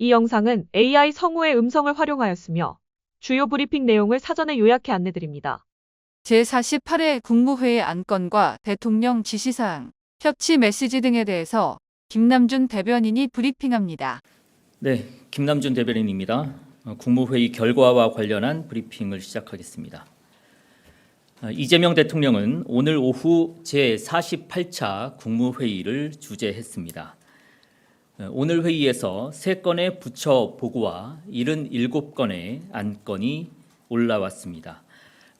이 영상은 AI 성우의 음성을 활용하였으며 주요 브리핑 내용을 사전에 요약해 안내드립니다. 제48회 국무회의 안건과 대통령 지시사항, 협치 메시지 등에 대해서 김남준 대변인이 브리핑합니다. 네, 김남준 대변인입니다. 국무회의 결과와 관련한 브리핑을 시작하겠습니다. 이재명 대통령은 오늘 오후 제48차 국무회의를 주재했습니다. 오늘 회의에서 3건의 부처 보고와 77건의 안건이 올라왔습니다.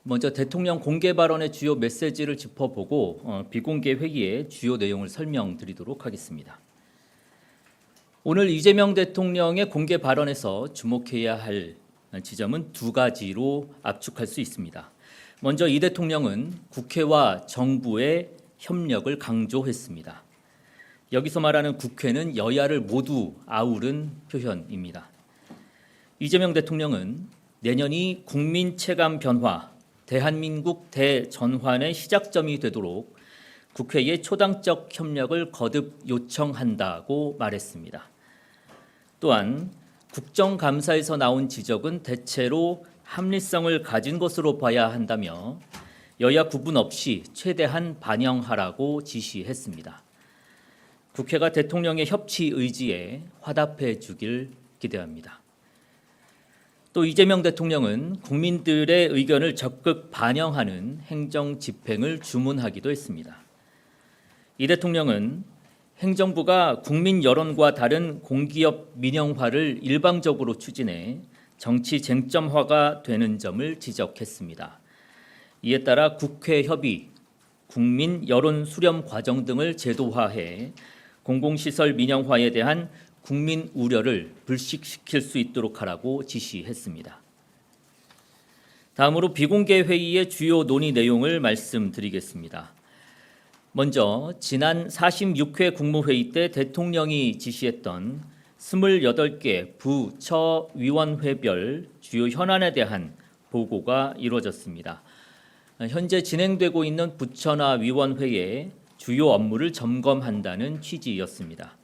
먼저 대통령 공개 발언의 주요 메시지를 짚어보고 비공개 회의의 주요 내용을 설명드리도록 하겠습니다. 오늘 이재명 대통령의 공개 발언에서 주목해야 할 지점은 2가지로 압축할 수 있습니다. 먼저 이 대통령은 국회와 정부의 협력을 강조했습니다. 여기서 말하는 국회는 여야를 모두 아우른 표현입니다. 이재명 대통령은 내년이 국민 체감 변화, 대한민국 대전환의 시작점이 되도록 국회의 초당적 협력을 거듭 요청한다고 말했습니다. 또한 국정감사에서 나온 지적은 대체로 합리성을 가진 것으로 봐야 한다며 여야 구분 없이 최대한 반영하라고 지시했습니다. 국회가 대통령의 협치 의지에 화답해 주길 기대합니다. 또 이재명 대통령은 국민들의 의견을 적극 반영하는 행정 집행을 주문하기도 했습니다. 이 대통령은 행정부가 국민 여론과 다른 공기업 민영화를 일방적으로 추진해 정치 쟁점화가 되는 점을 지적했습니다. 이에 따라 국회 협의, 국민 여론 수렴 과정 등을 제도화해 공공시설 민영화에 대한 국민 우려를 불식시킬 수 있도록 하라고 지시했습니다. 다음으로 비공개 회의의 주요 논의 내용을 말씀드리겠습니다. 먼저 지난 46회 국무회의 때 대통령이 지시했던 28개 부처위원회별 주요 현안에 대한 보고가 이루어졌습니다. 현재 진행되고 있는 부처나 위원회의 주요 업무를 점검한다는 취지였습니다.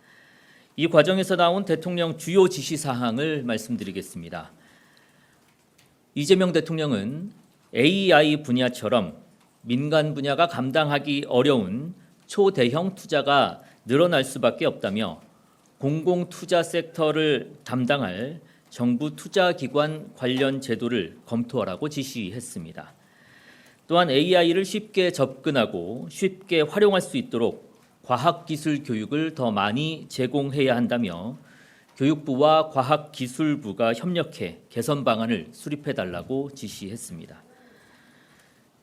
이 과정에서 나온 대통령 주요 지시사항을 말씀드리겠습니다. 이재명 대통령은 AI 분야처럼 민간 분야가 감당하기 어려운 초대형 투자가 늘어날 수밖에 없다며 공공투자 섹터를 담당할 정부 투자기관 관련 제도를 검토하라고 지시했습니다. 또한 AI를 쉽게 접근하고 쉽게 활용할 수 있도록 과학기술 교육을 더 많이 제공해야 한다며 교육부와 과학기술부가 협력해 개선 방안을 수립해달라고 지시했습니다.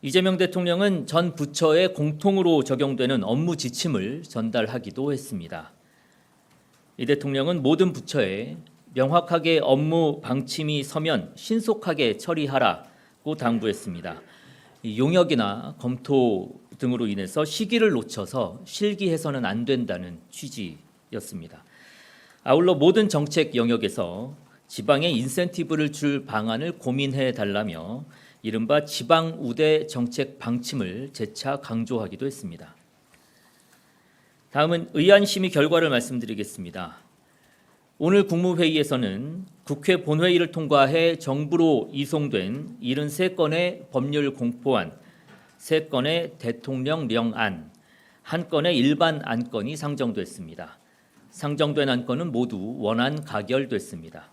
이재명 대통령은 전 부처에 공통으로 적용되는 업무 지침을 전달하기도 했습니다. 이 대통령은 모든 부처에 명확하게 업무 방침이 서면 신속하게 처리하라고 당부했습니다. 용역이나 검토 등으로 인해서 시기를 놓쳐서 실기해서는 안 된다는 취지였습니다. 아울러 모든 정책 영역에서 지방에 인센티브를 줄 방안을 고민해 달라며 이른바 지방 우대 정책 방침을 재차 강조하기도 했습니다. 다음은 의안심의 결과를 말씀드리겠습니다. 오늘 국무회의에서는 국회 본회의를 통과해 정부로 이송된 73건의 법률 공포안, 3건의 대통령령안, 1건의 일반 안건이 상정됐습니다. 상정된 안건은 모두 원안 가결됐습니다.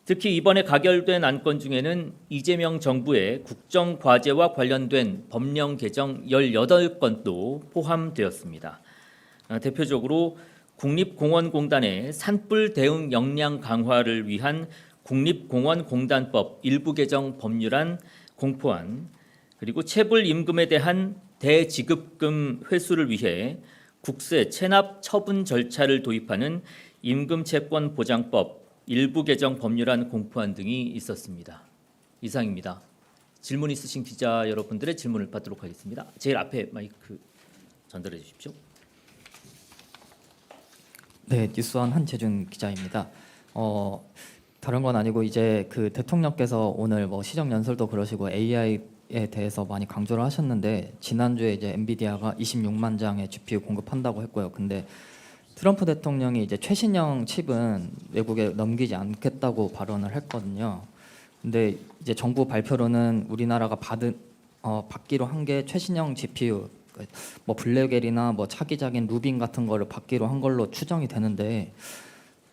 특히 이번에 가결된 안건 중에는 이재명 정부의 국정과제와 관련된 법령 개정 18건도 포함되었습니다. 대표적으로 국립공원공단의 산불 대응 역량 강화를 위한 국립공원공단법 일부 개정 법률안 공포안, 그리고 체불 임금에 대한 대지급금 회수를 위해 국세 체납 처분 절차를 도입하는 임금채권보장법 일부 개정 법률안 공포안 등이 있었습니다. 이상입니다. 질문 있으신 기자 여러분들의 질문을 받도록 하겠습니다. 제일 앞에 마이크 전달해 주십시오. 네, 뉴스원 한재준 기자입니다. 다른 건 아니고 이제 그 대통령께서 오늘 뭐 시정 연설도 그러시고 AI에 대해서 많이 강조를 하셨는데 지난주에 이제 엔비디아가 26만 장의 GPU 공급한다고 했고요. 근데 트럼프 대통령이 이제 최신형 칩은 외국에 넘기지 않겠다고 발언을 했거든요. 근데 이제 정부 발표로는 우리나라가 받기로 한 게 최신형 GPU, 뭐 블랙웰이나 뭐 차기작인 루빈 같은 거를 받기로 한 걸로 추정이 되는데,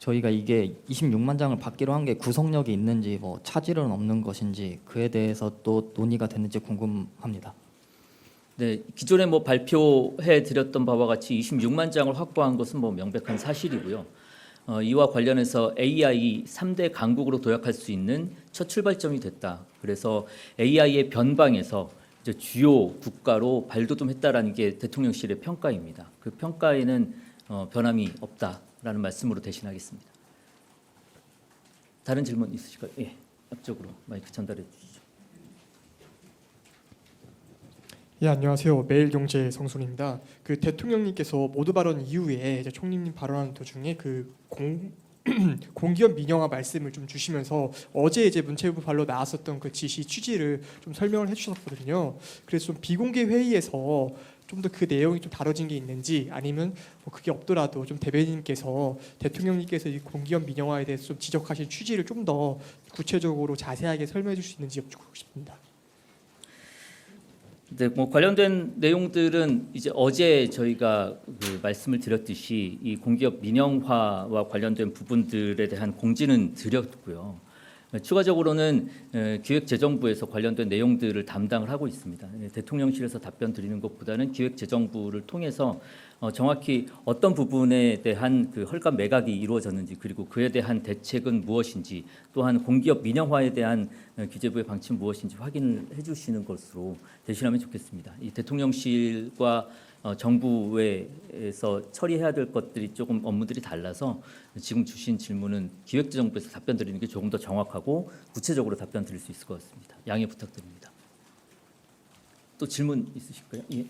저희가 이게 26만 장을 받기로 한 게 구속력이 있는지 뭐 차질은 없는 것인지 그에 대해서 또 논의가 됐는지 궁금합니다. 네, 기존에 뭐 발표해 드렸던 바와 같이 26만 장을 확보한 것은 뭐 명백한 사실이고요. 이와 관련해서 AI 3대 강국으로 도약할 수 있는 첫 출발점이 됐다. 그래서 AI의 변방에서 이제 주요 국가로 발돋움했다라는 게 대통령실의 평가입니다. 그 평가에는 변함이 없다라는 말씀으로 대신하겠습니다. 다른 질문 있으실까요? 예, 앞쪽으로 마이크 전달해 주시죠. 예, 안녕하세요. 매일경제 성순입니다. 그 대통령님께서 모두 발언 이후에 이제 총리님 발언하는 도중에 그 공기업 민영화 말씀을 좀 주시면서 어제 이제 문체부 발로 나왔었던 그 지시 취지를 좀 설명을 해주셨거든요. 그래서 좀 비공개 회의에서 좀 더 그 내용이 좀 다뤄진 게 있는지, 아니면 뭐 그게 없더라도 좀 대변인께서 대통령님께서 이 공기업 민영화에 대해서 좀 지적하신 취지를 좀 더 구체적으로 자세하게 설명해 줄 수 있는지 여쭙고 싶습니다. 네, 뭐 관련된 내용들은 이제 어제 저희가 그 말씀을 드렸듯이 이 공기업 민영화와 관련된 부분들에 대한 공지는 드렸고요. 추가적으로는 기획재정부에서 관련된 내용들을 담당을 하고 있습니다. 대통령실에서 답변 드리는 것보다는 기획재정부를 통해서 정확히 어떤 부분에 대한 그 헐값 매각이 이루어졌는지, 그리고 그에 대한 대책은 무엇인지, 또한 공기업 민영화에 대한 기재부의 방침 무엇인지 확인을 해주시는 것으로 대신하면 좋겠습니다. 이 대통령실과 정부에서 처리해야 될 것들이 조금 업무들이 달라서 지금 주신 질문은 기획재정부에서 답변 드리는 게 조금 더 정확하고 구체적으로 답변 드릴 수 있을 것 같습니다. 양해 부탁드립니다. 또 질문 있으실까요? 예.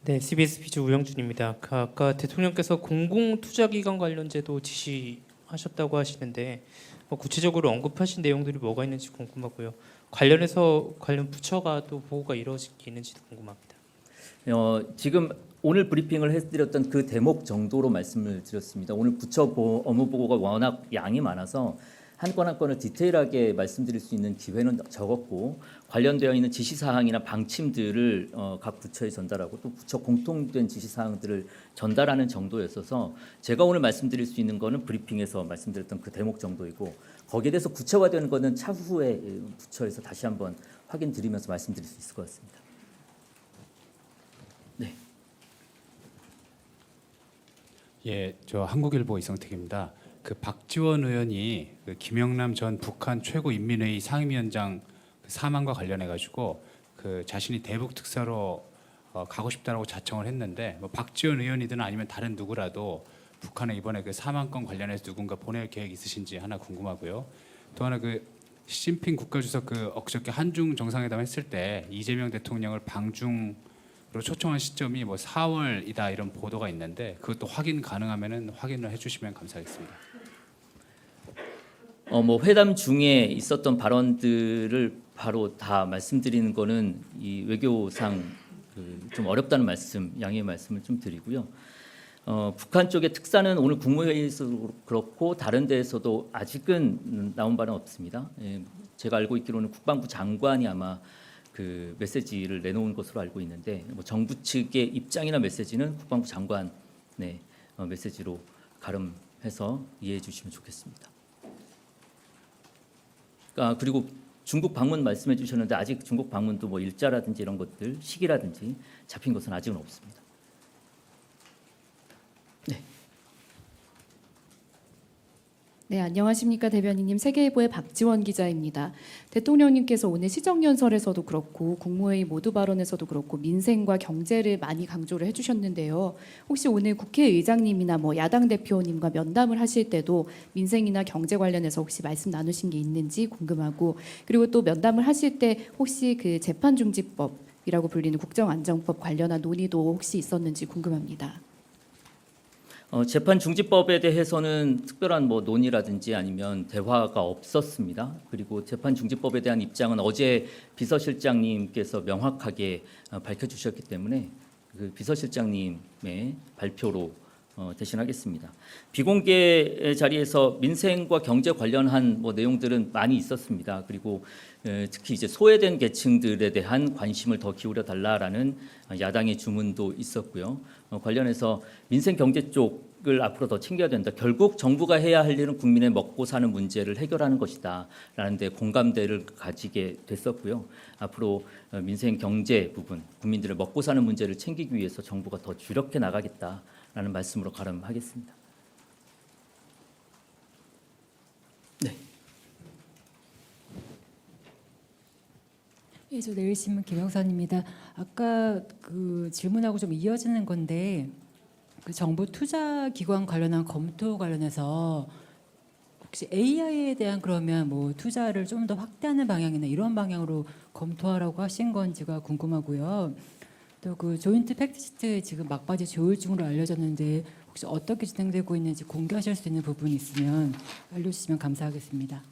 네, CBS 비즈 우영준입니다. 아까 대통령께서 공공투자기관 관련제도 지시하셨다고 하시는데 구체적으로 언급하신 내용들이 뭐가 있는지 궁금하고요. 관련해서 관련 부처가 또 보고가 이루어지는지도 궁금합니다. 지금 오늘 브리핑을 해드렸던 그 대목 정도로 말씀을 드렸습니다. 오늘 부처 업무 보고가 워낙 양이 많아서 한 건 한 건을 디테일하게 말씀드릴 수 있는 기회는 적었고, 관련되어 있는 지시사항이나 방침들을 각 부처에 전달하고 또 부처 공통된 지시사항들을 전달하는 정도였어서 제가 오늘 말씀드릴 수 있는 거는 브리핑에서 말씀드렸던 그 대목 정도이고, 거기에 대해서 구체화되는 거는 차후에 부처에서 다시 한번 확인드리면서 말씀드릴 수 있을 것 같습니다. 네. 예, 저 한국일보 이성택입니다. 그 박지원 의원이 그 김영남 전 북한 최고인민회의 상임위원장 사망과 관련해 가지고 그 자신이 대북 특사로 가고 싶다라고 자청을 했는데, 뭐 박지원 의원이든 아니면 다른 누구라도 북한에 이번에 그 사망권 관련해서 누군가 보낼 계획 있으신지 하나 궁금하고요. 또 하나 그 시진핑 국가주석 그 엊그저께 한중 정상회담 했을 때 이재명 대통령을 방중으로 초청한 시점이 뭐 4월이다 이런 보도가 있는데, 그것도 확인 가능하면은 확인을 해주시면 감사하겠습니다. 뭐 회담 중에 있었던 발언들을 바로 다 말씀드리는 거는 이 외교상 좀 어렵다는 말씀, 양해의 말씀을 좀 드리고요. 북한 쪽의 특사는 오늘 국무회의에서도 그렇고 다른 데에서도 아직은 나온 바는 없습니다. 제가 알고 있기로는 국방부 장관이 아마 그 메시지를 내놓은 것으로 알고 있는데, 뭐 정부 측의 입장이나 메시지는 국방부 장관의 메시지로 가름해서 이해해 주시면 좋겠습니다. 그리고 중국 방문 말씀해 주셨는데, 아직 중국 방문도 뭐 일자라든지 이런 것들, 시기라든지 잡힌 것은 아직은 없습니다. 네. 네, 안녕하십니까 대변인님. 세계일보의 박지원 기자입니다. 대통령님께서 오늘 시정연설에서도 그렇고 국무회의 모두 발언에서도 그렇고 민생과 경제를 많이 강조를 해주셨는데요. 혹시 오늘 국회의장님이나 뭐 야당 대표님과 면담을 하실 때도 민생이나 경제 관련해서 혹시 말씀 나누신 게 있는지 궁금하고, 그리고 또 면담을 하실 때 혹시 그 재판중지법이라고 불리는 국정안정법 관련한 논의도 혹시 있었는지 궁금합니다. 재판중지법에 대해서는 특별한 뭐 논의라든지 아니면 대화가 없었습니다. 그리고 재판중지법에 대한 입장은 어제 비서실장님께서 명확하게 밝혀주셨기 때문에 그 비서실장님의 발표로 대신하겠습니다. 비공개 자리에서 민생과 경제 관련한 내용들은 많이 있었습니다. 그리고 특히 이제 소외된 계층들에 대한 관심을 더 기울여 달라라는 야당의 주문도 있었고요. 관련해서 민생 경제 쪽을 앞으로 더 챙겨야 된다. 결국 정부가 해야 할 일은 국민의 먹고 사는 문제를 해결하는 것이다라는 데 공감대를 가지게 됐었고요. 앞으로 민생 경제 부분, 국민들의 먹고 사는 문제를 챙기기 위해서 정부가 더 주력해 나가겠다라는 말씀으로 가름하겠습니다. 네. 예, 저 내일신문 김영선입니다. 아까 그 질문하고 좀 이어지는 건데 그 정부 투자 기관 관련한 검토 관련해서 혹시 AI에 대한 그러면 뭐 투자를 좀 더 확대하는 방향이나 이런 방향으로 검토하라고 하신 건지가 궁금하고요. 또 그 조인트 팩트시트 지금 막바지 조율 중으로 알려졌는데 혹시 어떻게 진행되고 있는지 공개하실 수 있는 부분이 있으면 알려주시면 감사하겠습니다.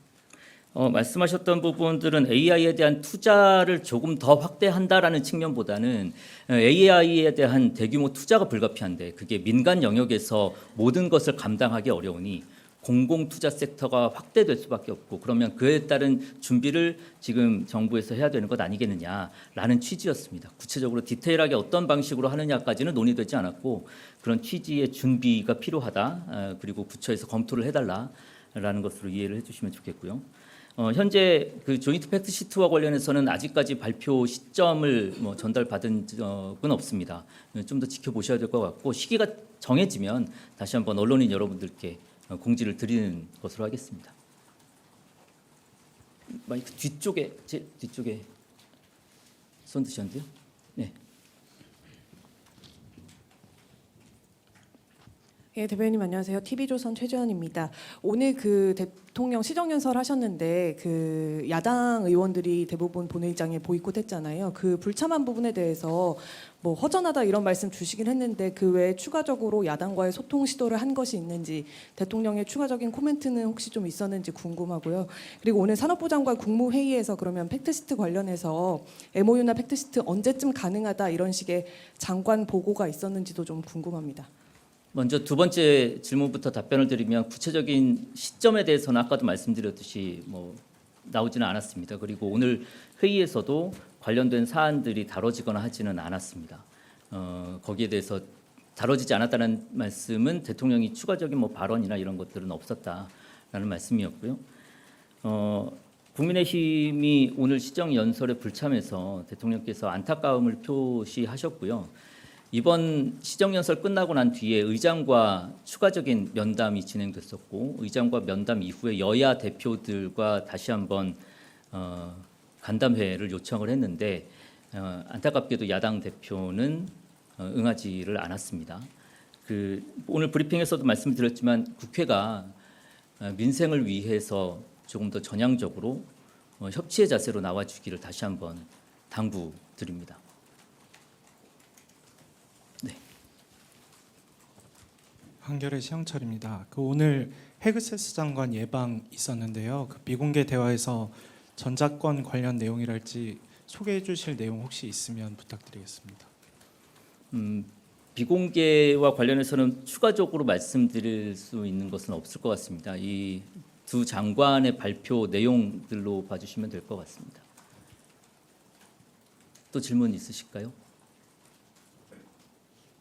말씀하셨던 부분들은 AI에 대한 투자를 조금 더 확대한다라는 측면보다는 AI에 대한 대규모 투자가 불가피한데 그게 민간 영역에서 모든 것을 감당하기 어려우니 공공 투자 섹터가 확대될 수밖에 없고 그러면 그에 따른 준비를 지금 정부에서 해야 되는 것 아니겠느냐라는 취지였습니다. 구체적으로 디테일하게 어떤 방식으로 하느냐까지는 논의되지 않았고 그런 취지의 준비가 필요하다. 그리고 부처에서 검토를 해달라라는 것으로 이해를 해주시면 좋겠고요. 현재 그 조인트 팩트 시트와 관련해서는 아직까지 발표 시점을 전달받은 적은 없습니다. 좀 더 지켜보셔야 될 것 같고 시기가 정해지면 다시 한번 언론인 여러분들께 공지를 드리는 것으로 하겠습니다. 마이크 뒤쪽에 제 뒤쪽에 손 드셨는데요. 네. 예, 대변인님 안녕하세요. TV조선 최재현입니다. 오늘 그 대통령 시정연설 하셨는데 그 야당 의원들이 대부분 본회의장에 보이콧했잖아요. 그 불참한 부분에 대해서 뭐 허전하다 이런 말씀 주시긴 했는데 그 외에 추가적으로 야당과의 소통 시도를 한 것이 있는지 대통령의 추가적인 코멘트는 혹시 좀 있었는지 궁금하고요. 그리고 오늘 산업부 장관 국무회의에서 그러면 팩트시트 관련해서 MOU나 팩트시트 언제쯤 가능하다 이런 식의 장관 보고가 있었는지도 좀 궁금합니다. 먼저 두 번째 질문부터 답변을 드리면 구체적인 시점에 대해서는 아까도 말씀드렸듯이 나오지는 않았습니다. 그리고 오늘 회의에서도 관련된 사안들이 다뤄지거나 하지는 않았습니다. 거기에 대해서 다뤄지지 않았다는 말씀은 대통령이 추가적인 발언이나 이런 것들은 없었다라는 말씀이었고요. 국민의힘이 오늘 시정연설에 불참해서 대통령께서 안타까움을 표시하셨고요. 이번 시정연설 끝나고 난 뒤에 의장과 추가적인 면담이 진행됐었고 의장과 면담 이후에 여야 대표들과 다시 한번 간담회를 요청을 했는데 안타깝게도 야당 대표는 응하지를 않았습니다. 오늘 브리핑에서도 말씀드렸지만 국회가 민생을 위해서 조금 더 전향적으로 협치의 자세로 나와주기를 다시 한번 당부드립니다. 한겨레 시영철입니다. 오늘 헤그세스 장관 예방 있었는데요. 비공개 대화에서 전작권 관련 내용이랄지 소개해 주실 내용 혹시 있으면 부탁드리겠습니다. 비공개와 관련해서는 추가적으로 말씀드릴 수 있는 것은 없을 것 같습니다. 이 두 장관의 발표 내용들로 봐주시면 될 것 같습니다. 또 질문 있으실까요?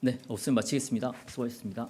네, 없으면 마치겠습니다. 수고하셨습니다.